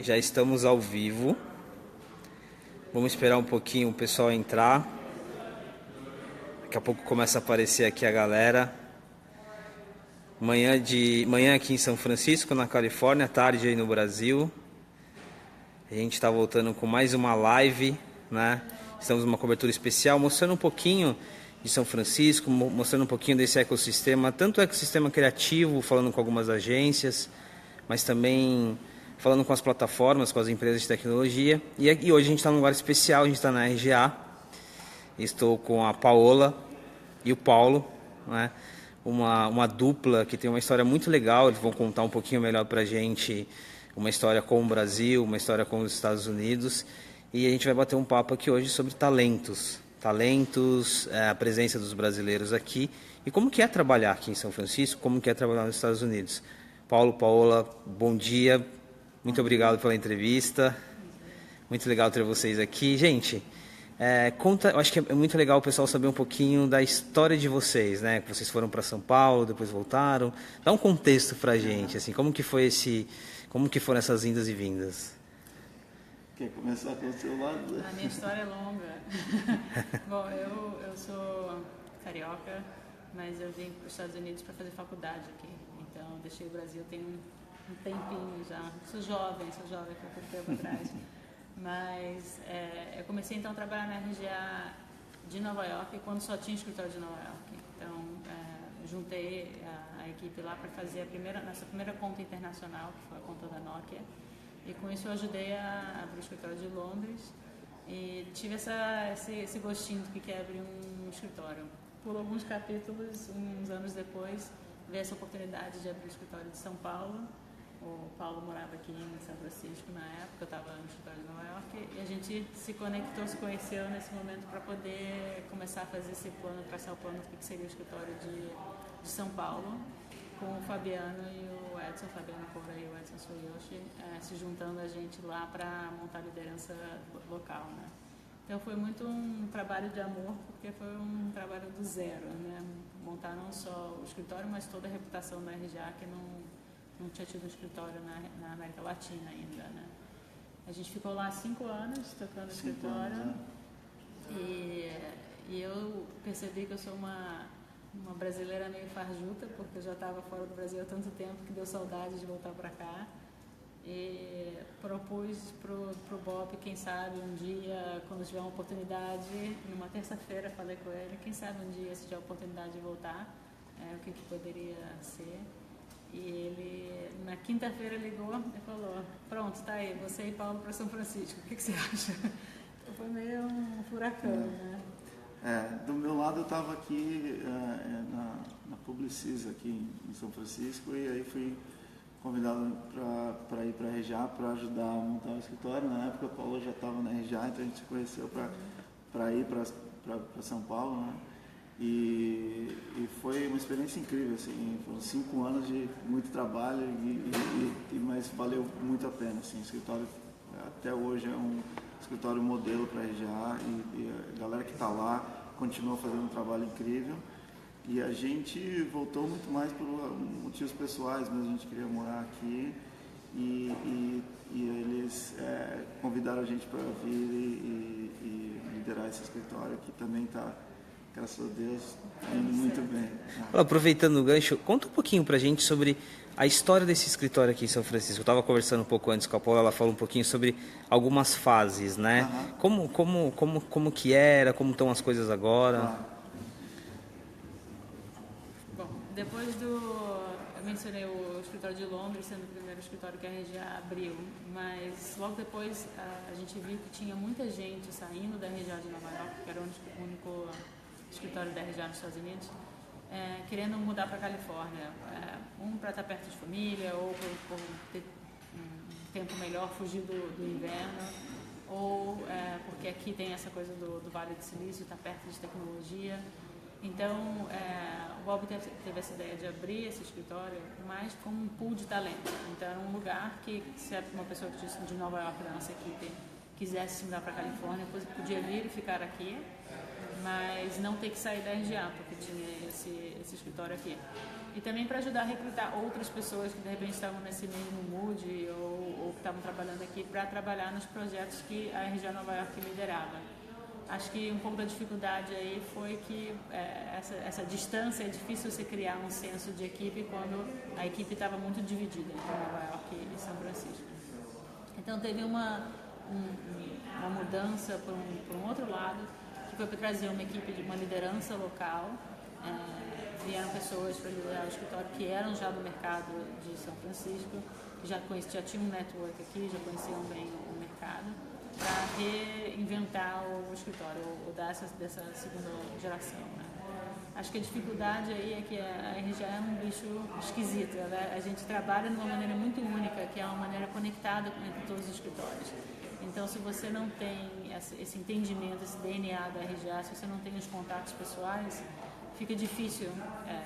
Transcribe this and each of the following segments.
Já estamos ao vivo. Vamos esperar um pouquinho o pessoal entrar. Daqui a pouco começa a aparecer aqui a galera. Manhã aqui em São Francisco, na Califórnia, tarde aí no Brasil. A gente está voltando com mais uma live, né? Estamos numa cobertura especial, mostrando um pouquinho de São Francisco, mostrando um pouquinho desse ecossistema, tanto o ecossistema criativo, falando com algumas agências, mas também falando com as plataformas, com as empresas de tecnologia. E hoje a gente está num lugar especial, a gente está na RGA. Estou com a Paola e o Paulo, né? Uma dupla que tem uma história muito legal. Eles vão contar um pouquinho melhor para a gente uma história com o Brasil, uma história com os Estados Unidos. E a gente vai bater um papo aqui hoje sobre talentos, a presença dos brasileiros aqui e como que é trabalhar aqui em São Francisco, como que é trabalhar nos Estados Unidos. Paulo, Paola, bom dia. Muito obrigado pela entrevista. Muito legal ter vocês aqui. Gente, eu acho que é muito legal o pessoal saber um pouquinho da história de vocês, né? Que vocês foram para São Paulo, depois voltaram. Dá um contexto para a gente, assim, como que foram essas indas e vindas? Quer começar pelo seu lado? A minha história é longa. Bom, eu sou carioca, mas eu vim para os Estados Unidos para fazer faculdade aqui. Então, deixei o Brasil tem um tempinho já. Sou jovem, há pouco tempo atrás. Mas eu comecei então a trabalhar na RGA de Nova York quando só tinha escritório de Nova York. Então, juntei a equipe lá para fazer nossa primeira conta internacional, que foi a conta da Nokia. E com isso eu ajudei a abrir o escritório de Londres e tive esse gostinho do que é abrir um escritório. Por alguns capítulos, uns anos depois, veio essa oportunidade de abrir o escritório de São Paulo. O Paulo morava aqui em São Francisco na época, eu estava no escritório de Nova York, e a gente se conheceu nesse momento para poder começar a fazer esse plano, traçar o plano do que seria o escritório de São Paulo, com o Fabiano e o Edson, Fabiano Cora e o Edson Suyoshi, se juntando a gente lá para montar a liderança local, né? Então foi muito um trabalho de amor, porque foi um trabalho do zero, né? Montar não só o escritório, mas toda a reputação da RGA, que não tinha tido um escritório na América Latina ainda, né? A gente ficou lá 5 anos tocando o escritório e eu percebi que eu sou uma brasileira meio farjuta, porque eu já estava fora do Brasil há tanto tempo que deu saudade de voltar para cá. E propus pro Bob, quem sabe um dia, quando tiver uma oportunidade, numa terça-feira falei com ele, quem sabe um dia, se tiver a oportunidade de voltar, o que poderia ser. E ele, na quinta-feira, ligou e falou: pronto, tá aí, você e Paulo para São Francisco, o que você acha? Então, foi meio um furacão, né? Do meu lado eu estava aqui na Publicis, aqui em São Francisco, e aí fui convidado para ir para a RGA para ajudar a montar o escritório. Na época o Paulo já estava na RGA, então a gente se conheceu para ir para São Paulo, né? E foi uma experiência incrível, assim, foram 5 anos de muito trabalho, mas valeu muito a pena, assim. O escritório até hoje é um escritório modelo para a RGA e a galera que está lá continua fazendo um trabalho incrível. E a gente voltou muito mais por motivos pessoais, mas a gente queria morar aqui e eles convidaram a gente para vir e liderar esse escritório, que também está, graças a Deus, indo muito bem. Aproveitando o gancho, conta um pouquinho pra gente sobre a história desse escritório aqui em São Francisco. Eu estava conversando um pouco antes com a Paula, ela falou um pouquinho sobre algumas fases, né? Como que era, como estão as coisas agora? Bom, depois eu mencionei o escritório de Londres sendo o primeiro escritório que a RGA abriu, mas logo depois a gente viu que tinha muita gente saindo da RGA de Nova York, que era o único escritório da RGA nos Estados Unidos, querendo mudar para a Califórnia, para estar perto de família, ou por ter um tempo melhor, fugir do inverno, ou porque aqui tem essa coisa do Vale do Silício, estar perto de tecnologia. Então, o Bob teve essa ideia de abrir esse escritório mais como um pool de talento. Então, era um lugar que, se uma pessoa de Nova York, da nossa equipe, quisesse se mudar para a Califórnia, podia vir e ficar aqui, mas não ter que sair da RGA, porque tinha esse escritório aqui. E também para ajudar a recrutar outras pessoas que de repente estavam nesse mesmo mood ou que estavam trabalhando aqui para trabalhar nos projetos que a RJ Nova York liderava. Acho que um pouco da dificuldade aí foi que essa distância, é difícil você criar um senso de equipe quando a equipe estava muito dividida entre Nova York e São Francisco. Então teve uma mudança por um outro lado, que foi para trazer uma equipe de uma liderança local. Vieram pessoas para liderar o escritório que eram já do mercado de São Francisco, que já tinham um network aqui, já conheciam bem o mercado, para reinventar o escritório, ou dar dessa segunda geração, né? Acho que a dificuldade aí é que a RJ é um bicho esquisito, né? A gente trabalha de uma maneira muito única, que é uma maneira conectada entre todos os escritórios. Então, se você não tem esse entendimento, esse DNA da RJ, se você não tem os contatos pessoais, fica difícil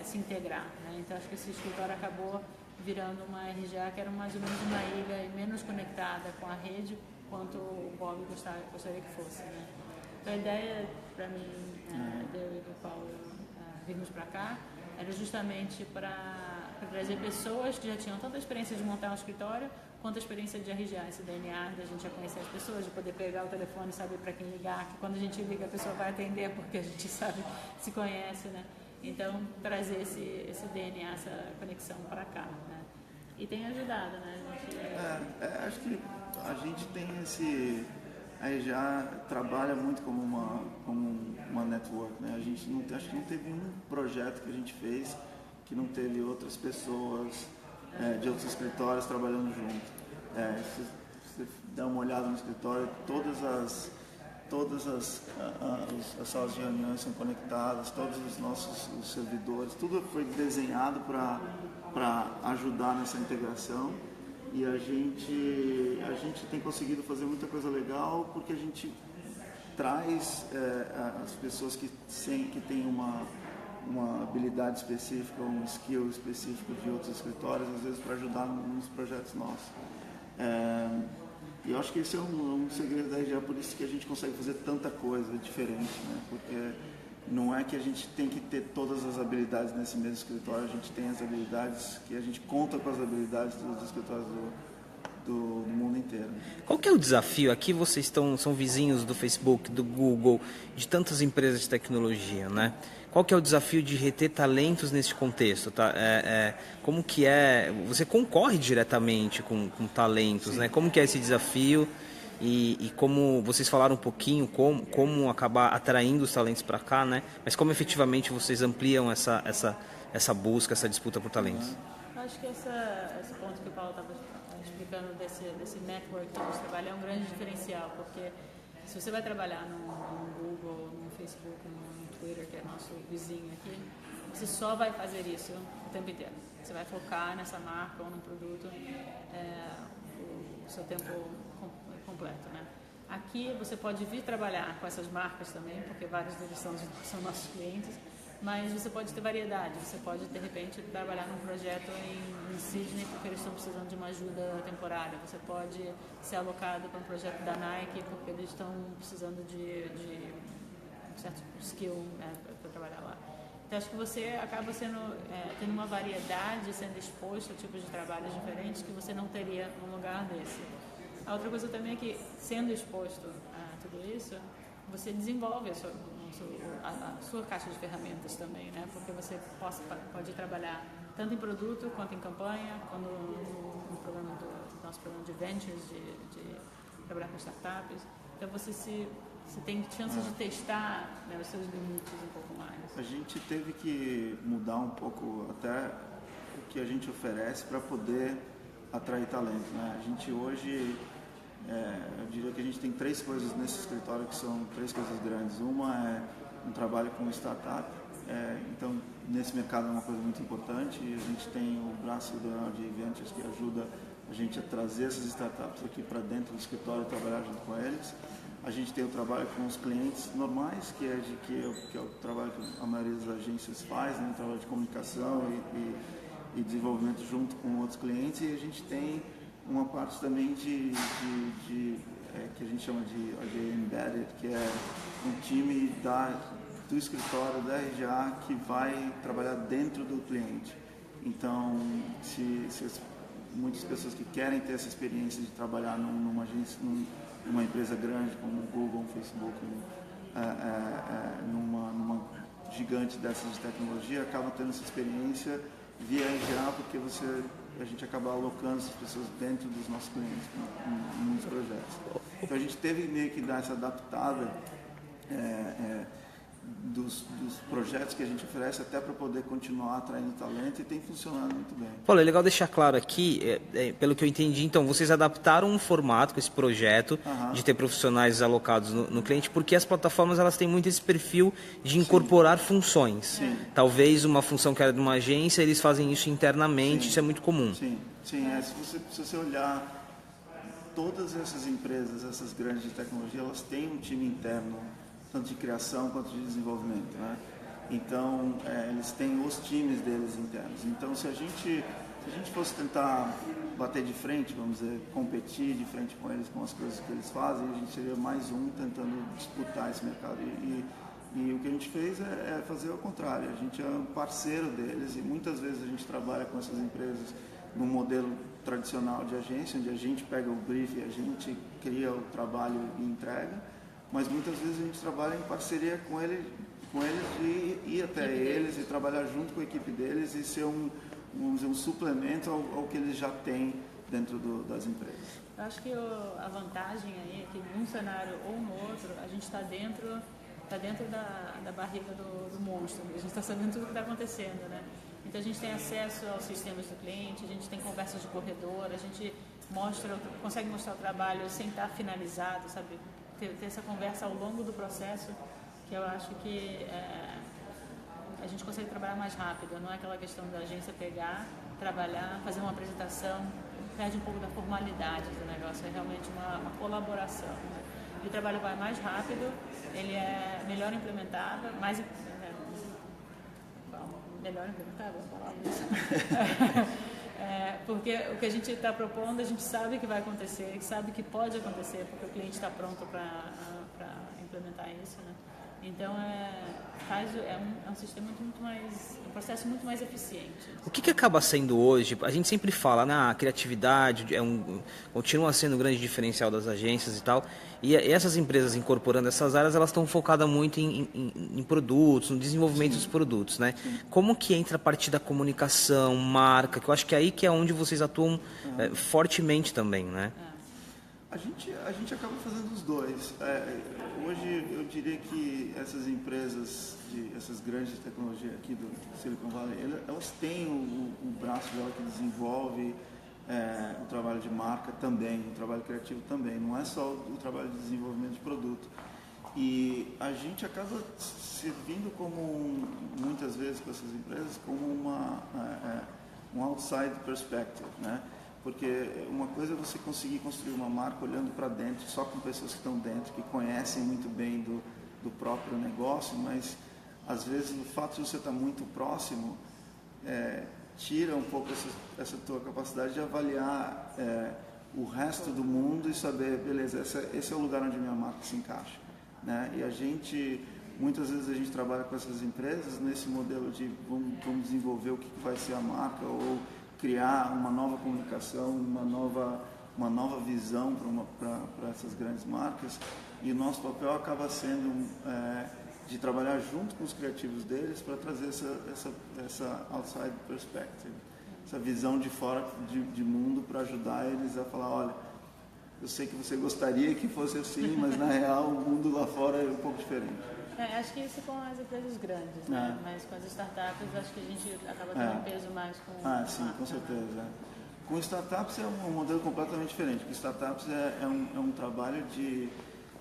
se integrar, né? Então, acho que esse escritório acabou virando uma RJ que era mais ou menos uma ilha menos conectada com a rede, quanto o Bob gostaria que fosse, né? Então, a ideia, para mim, eu e do Paulo virmos para cá, era justamente para trazer pessoas que já tinham tanta experiência de montar um escritório, quanto a experiência de RJ, esse DNA, da gente já conhecer as pessoas, de poder pegar o telefone e saber para quem ligar, que quando a gente liga a pessoa vai atender, porque a gente sabe, se conhece, né? Então, trazer esse DNA, essa conexão para cá, né? E tem ajudado, né? Acho que a gente tem esse... A RJ trabalha muito como uma network, né? A gente acho que não teve um projeto que a gente fez que não teve outras pessoas de outros escritórios trabalhando junto. Se você der uma olhada no escritório, todas as salas de reuniões são conectadas, todos os nossos servidores, tudo foi desenhado para ajudar nessa integração. E a gente tem conseguido fazer muita coisa legal porque a gente traz as pessoas que têm uma habilidade específica, um skill específico de outros escritórios, às vezes para ajudar nos projetos nossos. E eu acho que esse é um segredo da RJ, por isso que a gente consegue fazer tanta coisa diferente, né? Porque não é que a gente tem que ter todas as habilidades nesse mesmo escritório, a gente tem as habilidades que a gente conta com as habilidades dos escritórios do mundo inteiro. Qual que é o desafio? Aqui vocês são vizinhos do Facebook, do Google, de tantas empresas de tecnologia, né? Qual que é o desafio de reter talentos nesse contexto? Tá? Como que é? Você concorre diretamente com talentos, Sim. né? Como que é esse desafio? E como vocês falaram um pouquinho como acabar atraindo os talentos para cá, né? Mas como efetivamente vocês ampliam essa busca, essa disputa por talentos? Acho que esse ponto que o Paulo estava explicando desse network que a gente trabalha é um grande diferencial, porque se você vai trabalhar no Google, no Facebook, no Twitter, que é nosso vizinho aqui, você só vai fazer isso o tempo inteiro. Você vai focar nessa marca ou num produto o seu tempo completo, né? Aqui você pode vir trabalhar com essas marcas também, porque vários deles são nossos clientes, mas você pode ter variedade. Você pode, de repente, trabalhar num projeto em Sydney porque eles estão precisando de uma ajuda temporária. Você pode ser alocado para um projeto da Nike porque eles estão precisando de um certo skill, né, para trabalhar lá. Então, acho que você acaba tendo uma variedade, sendo exposto a tipos de trabalhos diferentes que você não teria num lugar desse. A outra coisa também é que, sendo exposto a tudo isso, você desenvolve a sua caixa de ferramentas também, né? Porque você pode trabalhar tanto em produto quanto em campanha, quando no nosso programa de ventures, de trabalhar com startups. Então você tem chances de testar, né, os seus limites um pouco mais. A gente teve que mudar um pouco até o que a gente oferece para poder atrair talento, né? A gente hoje, eu diria que a gente tem 3 coisas nesse escritório que são 3 coisas grandes. Uma é um trabalho com startup, então nesse mercado é uma coisa muito importante. E a gente tem o braço da RJ Ventures que ajuda a gente a trazer essas startups aqui para dentro do escritório e trabalhar junto com eles. A gente tem o trabalho com os clientes normais, que é o trabalho que a maioria das agências faz, né? Um trabalho de comunicação e desenvolvimento junto com outros clientes. E a gente tem uma parte também que a gente chama de RJ Embedded, que é um time do escritório da RJ que vai trabalhar dentro do cliente. Então, se muitas pessoas que querem ter essa experiência de trabalhar numa agência, numa empresa grande como o Google, o Facebook, numa gigante dessas de tecnologia, acabam tendo essa experiência via RGA, porque a gente acaba alocando essas pessoas dentro dos nossos clientes em muitos projetos. Então a gente teve meio que dar essa adaptada dos projetos que a gente oferece até para poder continuar atraindo talento, e tem funcionado muito bem. Paulo, é legal deixar claro aqui, pelo que eu entendi, então vocês adaptaram um formato com esse projeto de ter profissionais alocados no cliente, porque as plataformas elas têm muito esse perfil de incorporar funções. Sim. Talvez uma função que era de uma agência, eles fazem isso internamente, isso é muito comum. Sim. Se você olhar todas essas empresas, essas grandes de tecnologia, elas têm um time interno, tanto de criação quanto de desenvolvimento, né? Então, eles têm os times deles internos. Então, se a gente fosse tentar bater de frente, vamos dizer, competir de frente com eles, com as coisas que eles fazem, a gente seria mais um tentando disputar esse mercado. E o que a gente fez é fazer o contrário. A gente é um parceiro deles, e muitas vezes a gente trabalha com essas empresas num modelo tradicional de agência, onde a gente pega o brief e a gente cria o trabalho e entrega. Mas muitas vezes a gente trabalha em parceria com eles de ir até eles e trabalhar junto com a equipe deles e ser um suplemento ao que eles já têm dentro das empresas. Eu acho que a vantagem aí é que num cenário ou no outro, a gente está dentro da barriga do monstro, a gente está sabendo tudo o que está acontecendo, né? Então a gente tem acesso aos sistemas do cliente, a gente tem conversas de corredor, a gente consegue mostrar o trabalho sem estar finalizado, sabe? Ter essa conversa ao longo do processo, que eu acho que a gente consegue trabalhar mais rápido. Não é aquela questão da agência pegar, trabalhar, fazer uma apresentação, perde um pouco da formalidade do negócio, é realmente uma colaboração, né? E o trabalho vai mais rápido, ele é melhor implementado, melhor implementado, vou falar isso. Porque o que a gente está propondo, a gente sabe que vai acontecer, sabe que pode acontecer, porque o cliente está pronto para implementar isso, né? Então, é um sistema muito mais, um processo muito mais eficiente. O que acaba sendo hoje? A gente sempre fala, né, a criatividade continua sendo um grande diferencial das agências e tal. E essas empresas incorporando essas áreas, elas estão focadas muito em produtos, no desenvolvimento dos produtos, né? Como que entra a parte da comunicação, marca, que eu acho que é aí que é onde vocês atuam fortemente também, né? A gente acaba fazendo os dois. Hoje eu diria que essas empresas, essas grandes tecnologias aqui do Silicon Valley, elas têm o braço dela que desenvolve o trabalho de marca também, o trabalho criativo também. Não é só o trabalho de desenvolvimento de produto. E a gente acaba servindo muitas vezes com essas empresas, como um outside perspective, né? Porque uma coisa é você conseguir construir uma marca olhando para dentro, só com pessoas que estão dentro, que conhecem muito bem do próprio negócio, mas às vezes o fato de você estar muito próximo tira um pouco essa tua capacidade de avaliar o resto do mundo e saber, beleza, esse é o lugar onde minha marca se encaixa, né? E muitas vezes a gente trabalha com essas empresas nesse modelo de vamos desenvolver o que vai ser a marca, ou criar uma nova comunicação, uma nova visão para essas grandes marcas, e o nosso papel acaba sendo de trabalhar junto com os criativos deles para trazer essa outside perspective, essa visão de fora de mundo, para ajudar eles a falar, olha, eu sei que você gostaria que fosse assim, mas na real o mundo lá fora é um pouco diferente. Acho que isso com as empresas grandes, né? Mas com as startups, acho que a gente acaba tendo um peso mais com sim, com certeza. Com startups é um modelo completamente diferente, porque startups é um trabalho de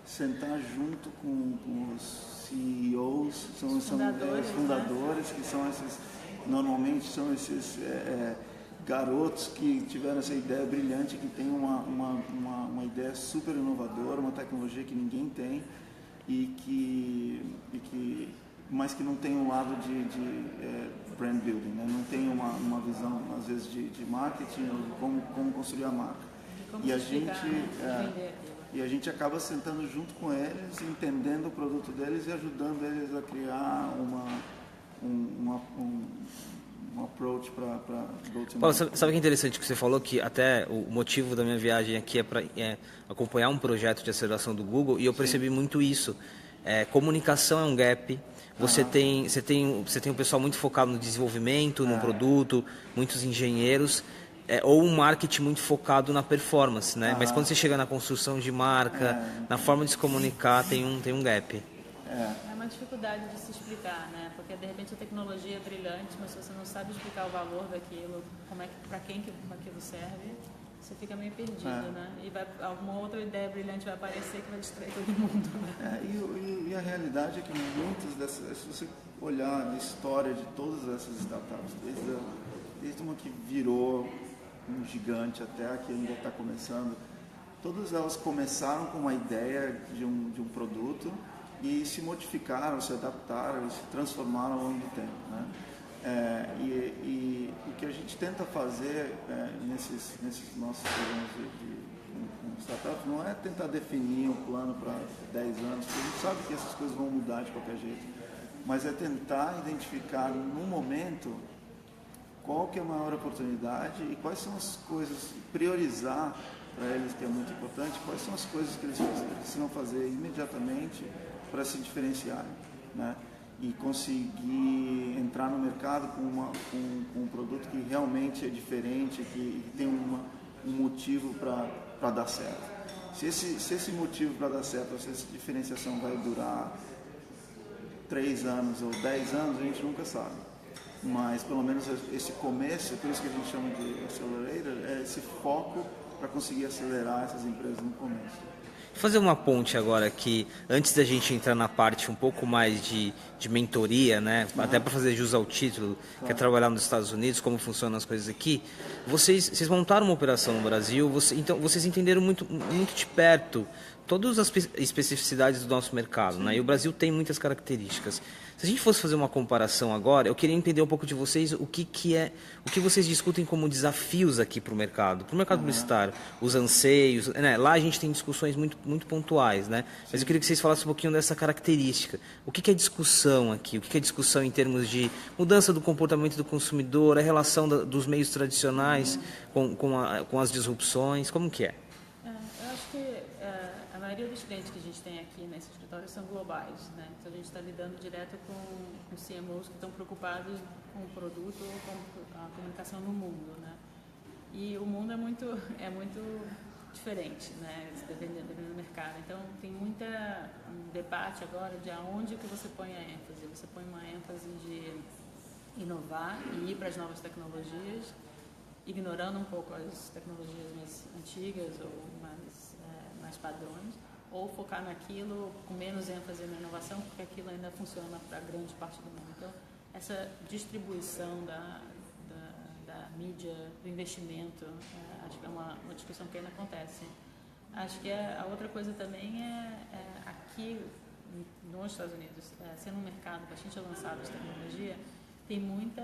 sentar junto com os CEOs, são os fundadores, né? Que são normalmente são esses garotos que tiveram essa ideia brilhante, que tem uma ideia super inovadora, uma tecnologia que ninguém tem, mas que não tem um lado de brand building, né? Não tem uma visão, às vezes, de marketing, ou de como construir a marca. E a gente acaba sentando junto com eles, entendendo o produto deles e ajudando eles a criar um approach para go-to-market. Paulo, sabe o que é interessante que você falou? Que até o motivo da minha viagem aqui é para acompanhar um projeto de aceleração do Google, e eu percebi muito isso. Comunicação é um gap. Você tem um pessoal muito focado no desenvolvimento, no produto, muitos engenheiros, ou um marketing muito focado na performance, né? Mas quando você chega na construção de marca, na forma de se comunicar, tem um gap. É uma dificuldade de se explicar, né? Porque de repente a tecnologia é brilhante, mas se você não sabe explicar o valor daquilo, para quem que aquilo serve, você fica meio perdido, né? E alguma outra ideia brilhante vai aparecer que vai distrair todo mundo, né? E a realidade é que muitas dessas, se você olhar a história de todas essas startups, desde uma que virou um gigante até a que ainda está começando, todas elas começaram com uma ideia de um produto e se modificaram, se adaptaram e se transformaram ao longo do tempo, né? E o que a gente tenta fazer nesses nossos programas de startups não é tentar definir um plano para 10 anos, porque a gente sabe que essas coisas vão mudar de qualquer jeito, mas é tentar identificar no momento qual que é a maior oportunidade e quais são as coisas, priorizar para eles, que é muito importante, quais são as coisas que eles precisam fazer imediatamente para se diferenciarem, né? E conseguir entrar no mercado com um produto que realmente é diferente, que tem um motivo para dar certo. Se esse motivo para dar certo, se essa diferenciação vai durar 3 anos ou 10 anos, a gente nunca sabe. Mas pelo menos esse começo, por isso que a gente chama de accelerator, é esse foco para conseguir acelerar essas empresas no começo. Vou fazer uma ponte agora aqui, antes da gente entrar na parte um pouco mais de mentoria, né? Até para fazer jus ao título, que é trabalhar nos Estados Unidos, como funcionam as coisas aqui. Vocês montaram uma operação no Brasil, então vocês entenderam muito de perto todas as especificidades do nosso mercado, né? E o Brasil tem muitas características. Se a gente fosse fazer uma comparação agora, eu queria entender um pouco de vocês o que vocês discutem como desafios aqui para o mercado publicitário, os anseios, né? Lá a gente tem discussões muito pontuais, né? Mas eu queria que vocês falassem um pouquinho dessa característica. O que é discussão aqui? O que é discussão em termos de mudança do comportamento do consumidor, a relação dos meios tradicionais com as disrupções? Como que é? Eu acho que a maioria dos clientes que a gente tem aqui nesse escritório são globais, né? Então a gente está lidando direto com CMOs que estão preocupados com o produto ou com a comunicação no mundo, né? E o mundo é muito diferente, né? Dependendo do mercado. Então tem um debate agora de aonde que você põe a ênfase. Você põe uma ênfase de inovar e ir para as novas tecnologias, ignorando um pouco as tecnologias mais antigas ou mais padrões, ou focar naquilo com menos ênfase na inovação, porque aquilo ainda funciona para grande parte do mundo. Então, essa distribuição da mídia, do investimento, acho que é uma discussão que ainda acontece. Acho que a outra coisa também é aqui nos Estados Unidos, sendo um mercado bastante avançado de tecnologia, tem muito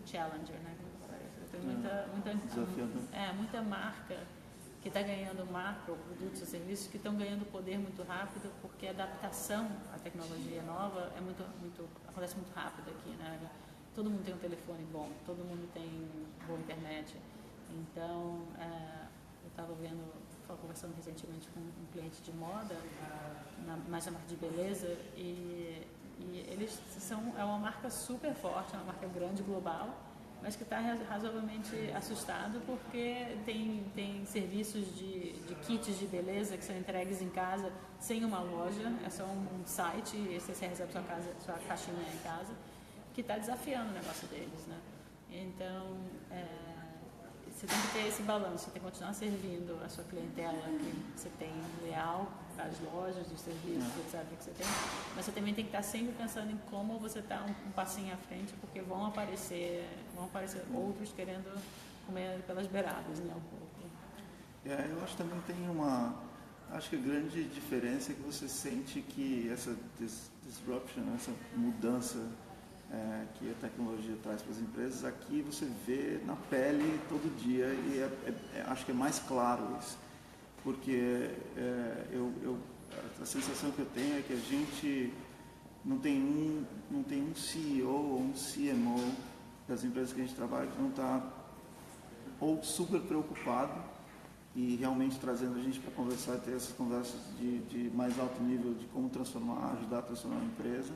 challenger, né? Tem muita marca que está ganhando marca ou produtos ou serviços que estão ganhando poder muito rápido, porque a adaptação à tecnologia nova acontece muito rápido aqui, né? Todo mundo tem um telefone bom, todo mundo tem boa internet. Então, eu estava conversando recentemente com um cliente de moda, mais na parte de beleza, e eles é uma marca super forte, é uma marca grande, global, mas que está razoavelmente assustado porque tem serviços de kits de beleza que são entregues em casa sem uma loja, é só um site, e você recebe sua caixinha em casa, que está desafiando o negócio deles, né? Então, você tem que ter esse balanço, você tem que continuar servindo a sua clientela que você tem leal para as lojas, os serviços, etc. que você tem, mas você também tem que estar sempre pensando em como você está um passinho à frente, porque vão aparecer outros querendo comer pelas beiradas, né, um pouco. Eu acho que também tem acho que a grande diferença é que você sente que essa disruption, essa mudança que a tecnologia traz para as empresas, aqui você vê na pele todo dia e acho que é mais claro isso, porque a sensação que eu tenho é que a gente não tem um CEO ou um CMO das empresas que a gente trabalha que não está ou super preocupado e realmente trazendo a gente para conversar e ter essas conversas de mais alto nível de como transformar, ajudar a transformar a empresa,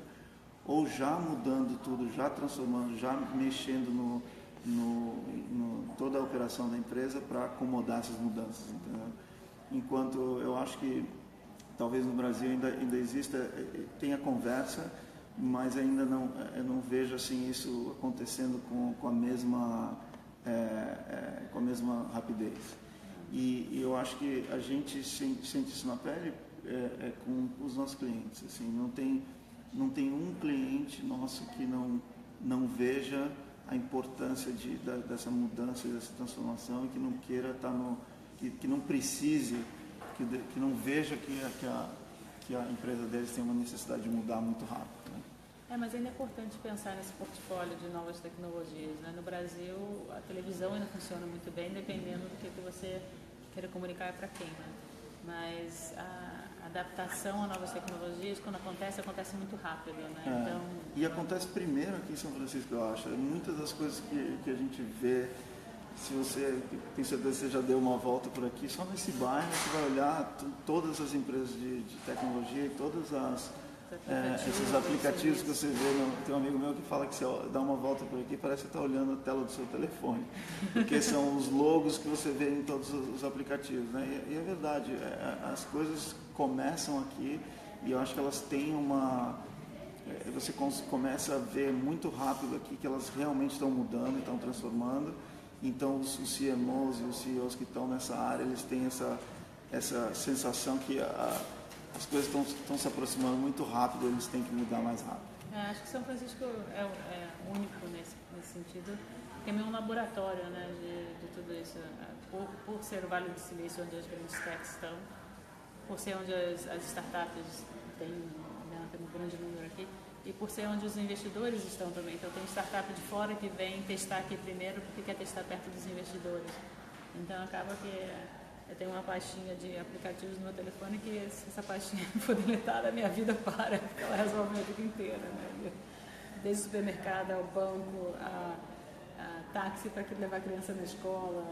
ou já mudando tudo, já transformando, já mexendo no toda a operação da empresa para acomodar essas mudanças, entendeu? Enquanto eu acho que talvez no Brasil ainda exista, tenha conversa, mas ainda não, eu não vejo assim isso acontecendo com a mesma rapidez. E eu acho que a gente sente isso na pele com os nossos clientes. Assim, não tem um cliente nosso que não veja a importância dessa mudança, dessa transformação, e que não queira estar que não precise, que não veja que a empresa deles tem uma necessidade de mudar muito rápido, né? Mas ainda é importante pensar nesse portfólio de novas tecnologias, né? No Brasil, a televisão ainda funciona muito bem, dependendo do que você queira comunicar para quem, né? Mas a adaptação a novas tecnologias, quando acontece muito rápido, né? Então, e acontece primeiro aqui em São Francisco, eu acho. Muitas das coisas que a gente vê, se você tem certeza que você já deu uma volta por aqui, só nesse bairro você vai olhar todas as empresas de tecnologia e todas esses aplicativos que você vê. Tem um amigo meu que fala que se dá uma volta por aqui, parece que está olhando a tela do seu telefone, porque são os logos que você vê em todos os aplicativos, né? E é verdade, as coisas começam aqui e eu acho que elas têm você começa a ver muito rápido aqui que elas realmente estão mudando, estão transformando. Então os CMOs e os CEOs que estão nessa área, eles têm essa sensação que as coisas estão se aproximando muito rápido, eles têm que mudar mais rápido. Acho que São Francisco é único nesse sentido, porque é meio um laboratório, né, de tudo isso. Por ser o Vale do Silício, onde as grandes techs estão, por ser onde as startups tem um grande número aqui, e por ser onde os investidores estão também. Então tem startup de fora que vem testar aqui primeiro porque quer testar perto dos investidores. Então acaba que eu tenho uma pastinha de aplicativos no meu telefone que, se essa pastinha for deletada, a minha vida para, porque ela resolve a minha vida inteira, né? Desde o supermercado ao banco, a táxi para levar a criança na escola.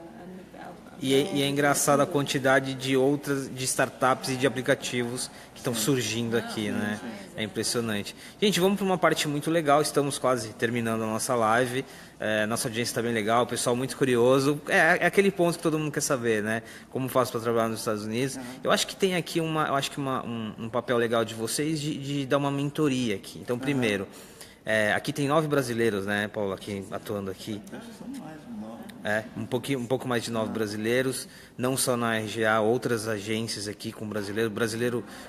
E é engraçado a quantidade de startups e de aplicativos que estão surgindo aqui, né? É impressionante. Gente, vamos para uma parte muito legal, estamos quase terminando a nossa live. Nossa audiência está bem legal, o pessoal muito curioso. É aquele ponto que todo mundo quer saber, né? Como faço para trabalhar nos Estados Unidos. Eu acho que tem aqui um papel legal de vocês de dar uma mentoria aqui. Então, primeiro, aqui tem 9 brasileiros, né, Paulo, aqui atuando aqui. Acho que são mais de 9. Um pouco mais de 9 brasileiros, não só na RGA, outras agências aqui com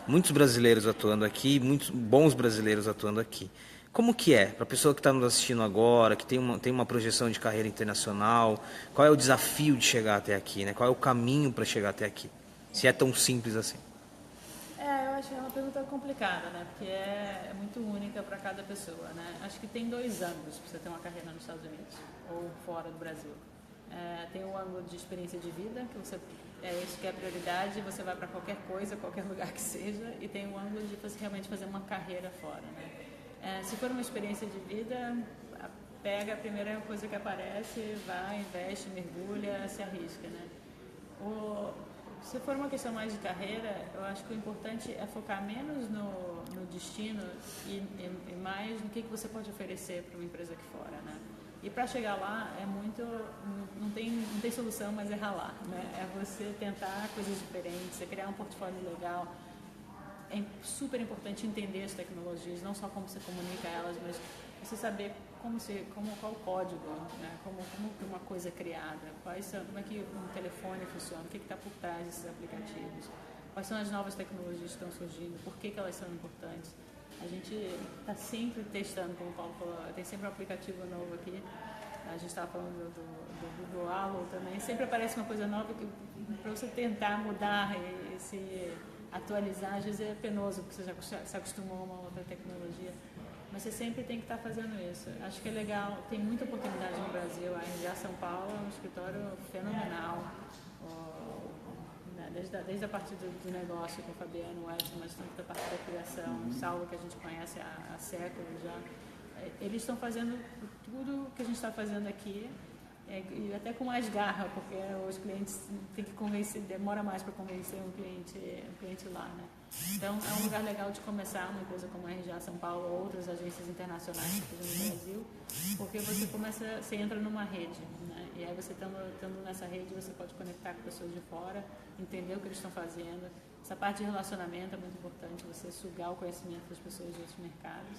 muitos brasileiros atuando aqui, muitos bons brasileiros atuando aqui. Como que é? Para a pessoa que está nos assistindo agora, que tem uma projeção de carreira internacional, qual é o desafio de chegar até aqui, né? Qual é o caminho para chegar até aqui? Se é tão simples assim. Eu acho que é uma pergunta complicada, né? Porque é muito única para cada pessoa, né? Acho que tem 2 ângulos para você ter uma carreira nos Estados Unidos ou fora do Brasil. Tem o ângulo de experiência de vida, que isso que é a prioridade, você vai para qualquer coisa, qualquer lugar que seja, e tem o ângulo de você realmente fazer uma carreira fora, né? Se for uma experiência de vida, pega a primeira coisa que aparece, vai, investe, mergulha, se arrisca, né? Se for uma questão mais de carreira, eu acho que o importante é focar menos no destino e mais no que você pode oferecer para uma empresa aqui fora, né? E para chegar lá não tem solução, mas é ralar, né? É você tentar coisas diferentes, você criar um portfólio legal. É super importante entender as tecnologias, não só como você comunica elas, mas você saber qual o código, né? Como que uma coisa é criada, como é que um telefone funciona, o que está por trás desses aplicativos, quais são as novas tecnologias que estão surgindo, por que elas são importantes. A gente está sempre testando, como o Paulo falou, tem sempre um aplicativo novo aqui. A gente estava falando do Google Halo também, sempre aparece uma coisa nova para você tentar mudar e se atualizar. Às vezes é penoso, porque você já se acostumou a uma outra tecnologia. Mas você sempre tem que estar fazendo isso. Acho que é legal, tem muita oportunidade no Brasil. A RGA São Paulo é um escritório fenomenal. Desde a parte do negócio com o Fabiano, o Edson, mas tanto da parte da criação, o Saulo, que a gente conhece há séculos já. Eles estão fazendo tudo que a gente está fazendo aqui, e até com mais garra, porque os clientes têm que convencer, demora mais para convencer um cliente lá, né? Então é um lugar legal de começar uma empresa como a RGA São Paulo ou outras agências internacionais que fazem no Brasil, porque você entra numa rede, né? E aí você estando nessa rede, você pode conectar com pessoas de fora, entender o que eles estão fazendo. Essa parte de relacionamento é muito importante, você sugar o conhecimento das pessoas de outros mercados.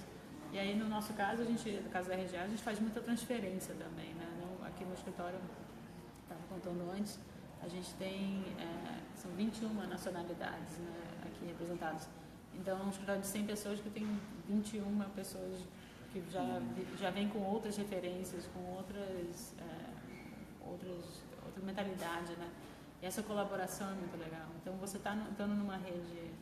E aí, no nosso caso, no caso da RGA, a gente faz muita transferência também, né? Aqui no escritório, estava contando antes, a gente tem, são 21 nacionalidades, né, aqui representadas. Então, é um escritório de 100 pessoas que tem 21 pessoas que já vêm com outras referências, com outra mentalidade, né? E essa colaboração é muito legal. Então, você está entrando numa rede,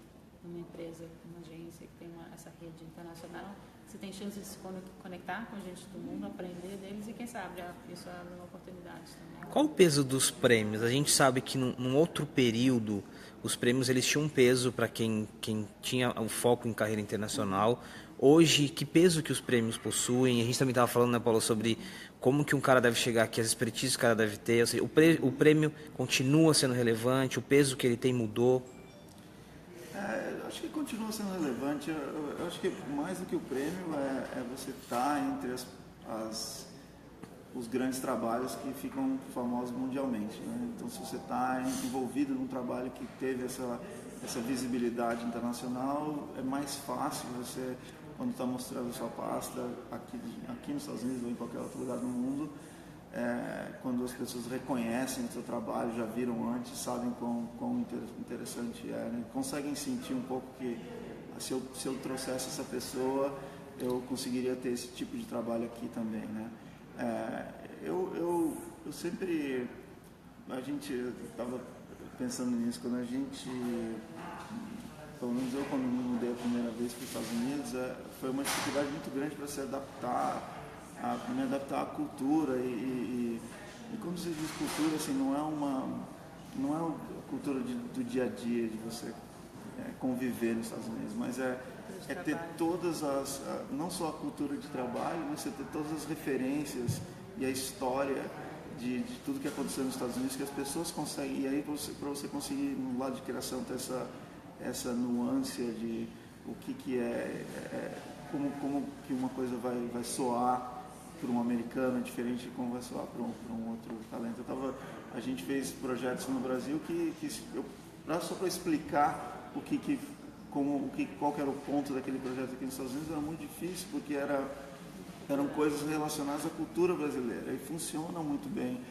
numa empresa, numa agência que tem essa rede internacional, você tem chance de se conectar com gente do mundo, aprender deles e quem sabe isso abre uma oportunidade também. Qual o peso dos prêmios? A gente sabe que num outro período os prêmios eles tinham um peso para quem tinha o foco em carreira internacional. Hoje, que peso que os prêmios possuem? A gente também estava falando, né, Paulo, sobre como que um cara deve chegar aqui, as expertises que o cara deve ter. Ou seja, o prêmio continua sendo relevante, o peso que ele tem mudou? Acho que continua sendo relevante. Eu acho que mais do que o prêmio é você estar entre os grandes trabalhos que ficam famosos mundialmente, né? Então, se você está envolvido num trabalho que teve essa visibilidade internacional, é mais fácil você, quando está mostrando a sua pasta aqui nos Estados Unidos ou em qualquer outro lugar do mundo, quando as pessoas reconhecem o seu trabalho, já viram antes, sabem quão interessante é, né? Conseguem sentir um pouco que se eu trouxesse essa pessoa, eu conseguiria ter esse tipo de trabalho aqui também, né? Eu sempre, a gente estava pensando nisso, quando a gente, pelo menos eu quando me mudei a primeira vez para os Estados Unidos, foi uma dificuldade muito grande para se adaptar, me adaptar à cultura e quando você diz cultura, assim, não é a cultura do dia a dia de você conviver nos Estados Unidos, mas é ter todas não só a cultura de trabalho, mas você ter todas as referências e a história de tudo que aconteceu nos Estados Unidos, que as pessoas conseguem, e aí para você conseguir no lado de criação ter essa nuance de o que como que uma coisa vai soar para um americano é diferente de como vai soar para um outro talento. A gente fez projetos no Brasil só para explicar qual que era o ponto daquele projeto aqui nos Estados Unidos, era muito difícil, porque eram coisas relacionadas à cultura brasileira e funcionam muito bem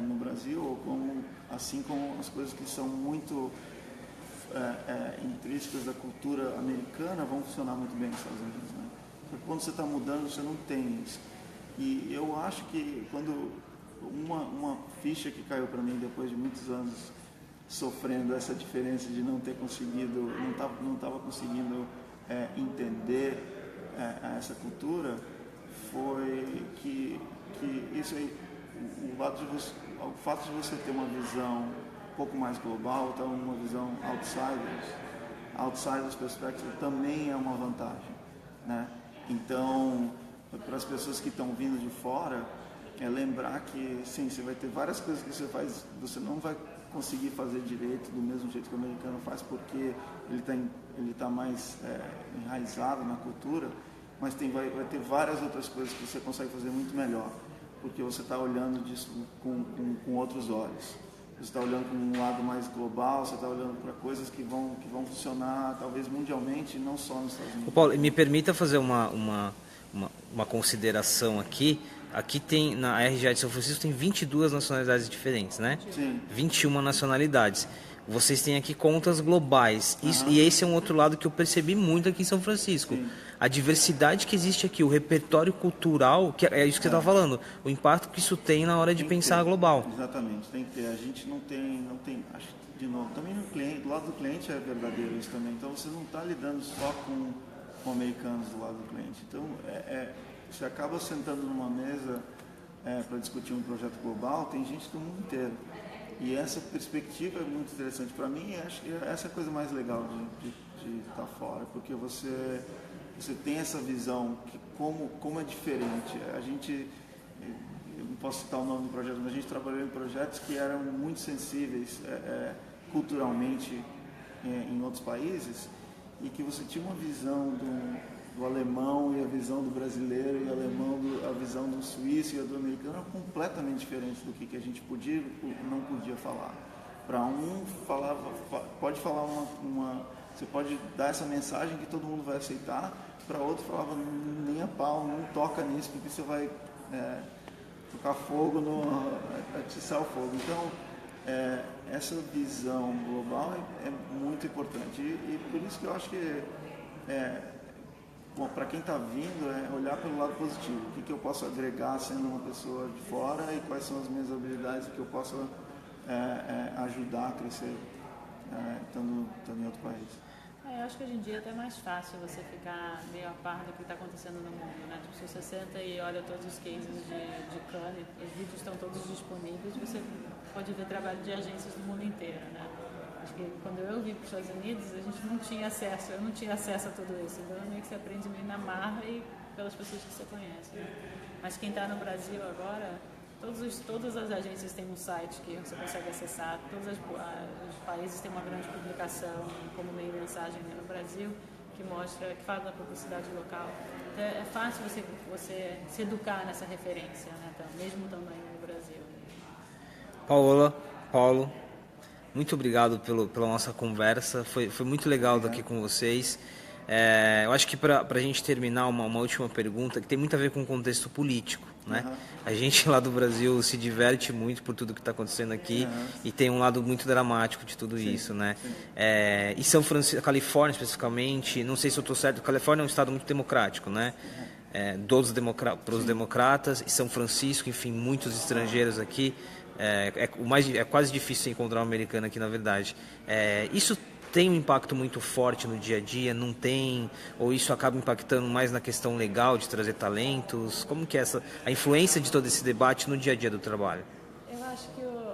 no Brasil, assim como as coisas que são muito intrínsecas da cultura americana vão funcionar muito bem nos Estados Unidos, né? Porque quando você está mudando, você não tem isso. E eu acho que quando uma ficha que caiu para mim depois de muitos anos sofrendo essa diferença de não ter conseguido, não estava conseguindo entender essa cultura, foi que isso aí, o fato de você ter uma visão um pouco mais global, então uma visão outsiders perspective, também é uma vantagem, né? Então, para as pessoas que estão vindo de fora, lembrar que sim, você vai ter várias coisas que você não vai conseguir fazer direito do mesmo jeito que o americano faz, porque ele tá mais enraizado na cultura, mas vai ter várias outras coisas que você consegue fazer muito melhor, porque você está olhando disso com outros olhos. Você está olhando com um lado mais global, você está olhando para coisas que vão funcionar talvez mundialmente, não só nos Estados Unidos. Paulo, me permita fazer uma consideração aqui. Aqui tem, na RGA de São Francisco, tem 22 nacionalidades diferentes, né? Sim. 21 nacionalidades. Vocês têm aqui contas globais. E esse é um outro lado que eu percebi muito aqui em São Francisco. Sim. A diversidade que existe aqui, o repertório cultural, que é isso que você está falando, o impacto que isso tem na hora de pensar global. Exatamente, tem que ter. A gente não tem, acho que, de novo, também do lado do cliente é verdadeiro isso também. Então você não está lidando só com americanos do lado do cliente. Então você acaba sentando numa mesa para discutir um projeto global, tem gente do mundo inteiro. E essa perspectiva é muito interessante para mim, e acho que essa é a coisa mais legal de estar fora, porque você tem essa visão que como é diferente. Eu não posso citar o nome do projeto, mas a gente trabalhou em projetos que eram muito sensíveis culturalmente em outros países, e que você tinha uma visão do alemão e a visão do brasileiro, e a visão do suíço e a do americano eram completamente diferentes do que a gente podia e não podia falar. Para um pode falar você pode dar essa mensagem que todo mundo vai aceitar, para outro falava nem a pau, não toca nisso porque você vai tocar fogo, atiçar o fogo. Então, essa visão global é muito importante, e por isso que eu acho que para quem está vindo, é olhar pelo lado positivo. O que eu posso agregar sendo uma pessoa de fora, e quais são as minhas habilidades que eu posso ajudar a crescer estando em outro país. Eu acho que hoje em dia é até mais fácil você ficar meio a par do que está acontecendo no mundo, né? Tipo, se você senta e olha todos os cases de Cannes, os vídeos estão todos disponíveis, você pode ver trabalho de agências do mundo inteiro, né? Acho que quando eu vim para os Estados Unidos, a gente não tinha acesso, eu não tinha acesso a tudo isso. Então, meio que você aprende meio na marra e pelas pessoas que você conhece, né? Mas quem está no Brasil agora, todas as agências têm um site que você consegue acessar, todos os países têm uma grande publicação como meio mensagem, né, no Brasil, que fala da publicidade local. Então, é fácil você se educar nessa referência, né, mesmo também no Brasil. Paulo, muito obrigado pela nossa conversa, foi muito legal estar aqui com vocês. Eu acho que para a gente terminar, uma última pergunta, que tem muito a ver com o contexto político, né? A gente lá do Brasil se diverte muito por tudo que está acontecendo aqui, e tem um lado muito dramático de tudo isso, né? E São Francisco, Califórnia especificamente, não sei se eu estou certo, Califórnia é um estado muito democrático, né? Para os democratas, e São Francisco, enfim, muitos estrangeiros aqui. É quase difícil encontrar um americano aqui, na verdade. Isso tem um impacto muito forte no dia a dia? Não tem? Ou isso acaba impactando mais na questão legal de trazer talentos? Como que é a influência de todo esse debate no dia a dia do trabalho? Eu acho que o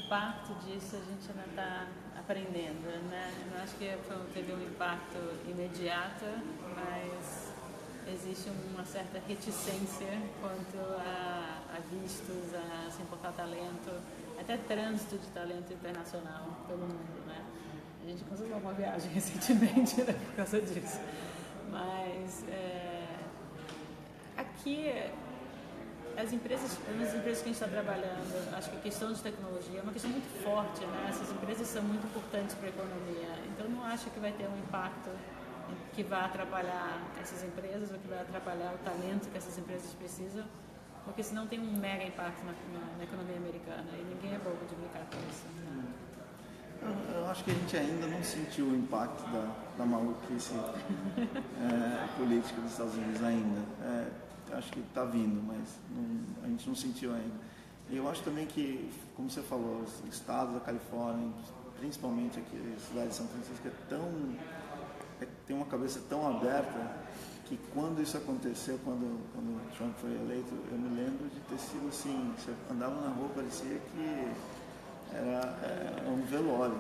impacto disso a gente ainda está aprendendo, né? Eu acho que teve um impacto imediato, mas existe uma certa reticência quanto a vistos, a se importar talento, até trânsito de talento internacional pelo mundo, né? A gente cancelou uma viagem recentemente, né, por causa disso. Mas aqui, as empresas que a gente está trabalhando, acho que a questão de tecnologia é uma questão muito forte, né? Essas empresas são muito importantes para a economia. Então, não acho que vai ter um impacto que vai atrapalhar essas empresas, ou que vai atrapalhar o talento que essas empresas precisam, porque senão tem um mega impacto na economia americana, e ninguém é bobo de brincar com isso, né? Eu acho que a gente ainda não sentiu o impacto da maluquice política dos Estados Unidos ainda. Acho que está vindo, mas a gente não sentiu ainda. E eu acho também que, como você falou, os estados da Califórnia, principalmente aqui a cidade de São Francisco, tem uma cabeça tão aberta, que quando isso aconteceu, quando o Trump foi eleito, eu me lembro de ter sido assim, você andava na rua, parecia que era um velório.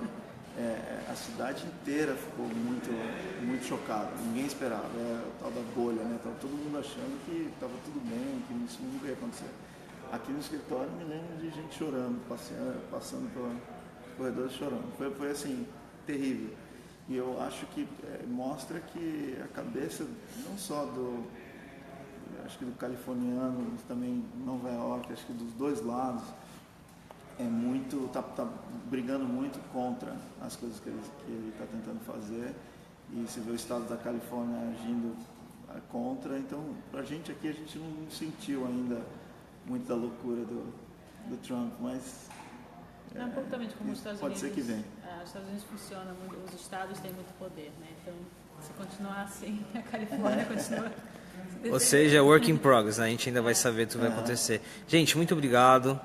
A cidade inteira ficou muito, muito chocada, ninguém esperava, o tal da bolha, né? Estava todo mundo achando que estava tudo bem, que isso nunca ia acontecer. Aqui no escritório me lembro de gente chorando, passando pelos corredores chorando. Foi assim, terrível. E eu acho que mostra que a cabeça, não só acho que do californiano, mas também Nova York, acho que dos dois lados, tá brigando muito contra as coisas que ele está tentando fazer, e você vê o estado da Califórnia agindo contra. Então, para a gente aqui, a gente não sentiu ainda muito da loucura do Trump, mas é um pouco também como os Estados pode Unidos. Ser que venha. Os Estados Unidos funciona muito, os estados têm muito poder, né? Então, se continuar assim, a Califórnia continua Ou seja, work in progress, né? A gente ainda vai saber tudo que vai acontecer. Gente, muito obrigado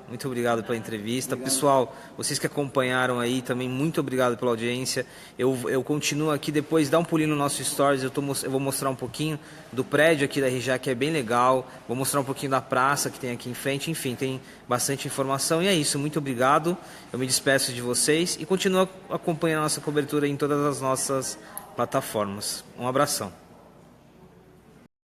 pela entrevista. Pessoal, vocês que acompanharam aí também, muito obrigado pela audiência. Eu continuo aqui, depois dá um pulinho no nosso stories, eu vou mostrar um pouquinho do prédio aqui da RJ, que é bem legal. Vou mostrar um pouquinho da praça que tem aqui em frente, enfim, tem bastante informação. E é isso, muito obrigado. Eu me despeço de vocês e continuo acompanhando a nossa cobertura em todas as nossas plataformas. Um abração.